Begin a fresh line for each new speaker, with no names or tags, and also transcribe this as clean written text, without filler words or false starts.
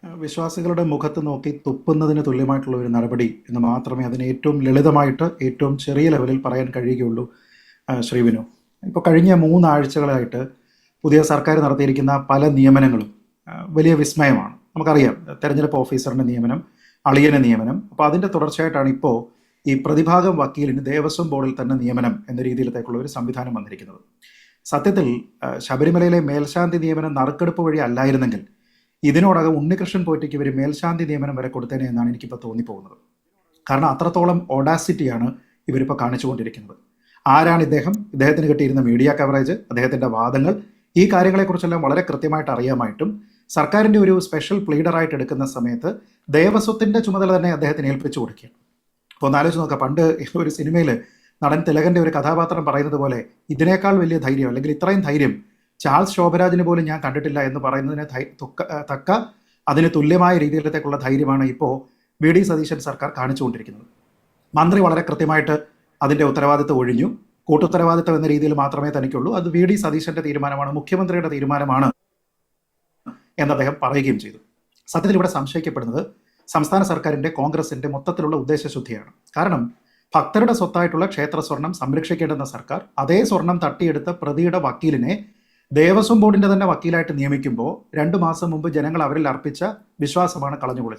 വിശ്വാസികളുടെ മുഖത്ത് നോക്കി തുപ്പുന്നതിന് തുല്യമായിട്ടുള്ള ഒരു നടപടി എന്ന് മാത്രമേ അതിനെ ഏറ്റവും ലളിതമായിട്ട് ഏറ്റവും ചെറിയ ലെവലിൽ പറയാൻ കഴിയുകയുള്ളൂ. ശ്രീ വിനു, ഇപ്പോൾ കഴിഞ്ഞ 3 ആഴ്ചകളായിട്ട് പുതിയ സർക്കാർ നടത്തിയിരിക്കുന്ന പല നിയമനങ്ങളും വലിയ വിസ്മയമാണ്. നമുക്കറിയാം, തെരഞ്ഞെടുപ്പ് ഓഫീസറിൻ്റെ നിയമനം, അളിയന നിയമനം. അപ്പോൾ അതിൻ്റെ തുടർച്ചയായിട്ടാണ് ഇപ്പോൾ ഈ പ്രതിഭാഗം വക്കീലിന് ദേവസ്വം ബോർഡിൽ തന്നെ നിയമനം എന്ന രീതിയിലത്തേക്കുള്ള ഒരു സംവിധാനം വന്നിരിക്കുന്നത്. സത്യത്തിൽ ശബരിമലയിലെ മേൽശാന്തി നിയമനം നറുക്കെടുപ്പ് വഴി അല്ലായിരുന്നെങ്കിൽ ഇതിനോടകം ഉണ്ണികൃഷ്ണൻ പോറ്റിക്ക് ഇവർ മേൽശാന്തി നിയമനം വരെ കൊടുത്തേനെ എന്നാണ് എനിക്കിപ്പോൾ തോന്നിപ്പോകുന്നത്. കാരണം അത്രത്തോളം ഓഡാസിറ്റിയാണ് ഇവരിപ്പോൾ കാണിച്ചുകൊണ്ടിരിക്കുന്നത്. ആരാണ് ഇദ്ദേഹം, ഇദ്ദേഹത്തിന് കിട്ടിയിരുന്ന മീഡിയ കവറേജ്, അദ്ദേഹത്തിൻ്റെ വാദങ്ങൾ, ഈ കാര്യങ്ങളെക്കുറിച്ചെല്ലാം വളരെ കൃത്യമായിട്ട് അറിയാമായിട്ടും സർക്കാരിൻ്റെ ഒരു സ്പെഷ്യൽ പ്ലീഡറായിട്ട് എടുക്കുന്ന സമയത്ത് ദേവസ്വത്തിൻ്റെ ചുമതല തന്നെ അദ്ദേഹത്തിന് ഏൽപ്പിച്ചു കൊടുക്കുകയാണ്. അപ്പോൾ ഒന്ന് ആലോചിച്ച് നോക്കാം, പണ്ട് ഒരു സിനിമയിൽ നടൻ തിലകൻ്റെ ഒരു കഥാപാത്രം പറയുന്നത് പോലെ ഇതിനേക്കാൾ വലിയ ധൈര്യം, അല്ലെങ്കിൽ ഇത്രയും ധൈര്യം ചാൾസ് ശോഭരാജിന് പോലും ഞാൻ കണ്ടിട്ടില്ല എന്ന് പറയുന്നതിന് തക്ക അതിന് തുല്യമായ രീതിയിലത്തേക്കുള്ള ധൈര്യമാണ് ഇപ്പോൾ വി ഡി സതീശൻ സർക്കാർ കാണിച്ചുകൊണ്ടിരിക്കുന്നത്. മന്ത്രി വളരെ കൃത്യമായിട്ട് അതിൻ്റെ ഉത്തരവാദിത്തം ഒഴിഞ്ഞു. കൂട്ടുത്തരവാദിത്തം എന്ന രീതിയിൽ മാത്രമേ തനിക്കുള്ളൂ, അത് വി ഡി സതീശൻ്റെ തീരുമാനമാണ്, മുഖ്യമന്ത്രിയുടെ തീരുമാനമാണ് എന്ന് അദ്ദേഹം പറയുകയും ചെയ്തു. സത്യത്തിൽ ഇവിടെ സംശയിക്കപ്പെടുന്നത് സംസ്ഥാന സർക്കാരിൻ്റെ, കോൺഗ്രസിൻ്റെ മൊത്തത്തിലുള്ള ഉദ്ദേശശുദ്ധിയാണ്. കാരണം ഭക്തരുടെ സ്വത്തായിട്ടുള്ള ക്ഷേത്ര സ്വർണം സംരക്ഷിക്കേണ്ടുന്ന സർക്കാർ അതേ സ്വർണം തട്ടിയെടുത്ത പ്രതിയുടെ വക്കീലിനെ ദേവസ്വം ബോർഡിൻ്റെ തന്നെ വക്കീലായിട്ട് നിയമിക്കുമ്പോൾ 2 മാസം മുമ്പ് ജനങ്ങൾ അവരിൽ അർപ്പിച്ച വിശ്വാസമാണ് കളഞ്ഞു കുളിച്ചത്.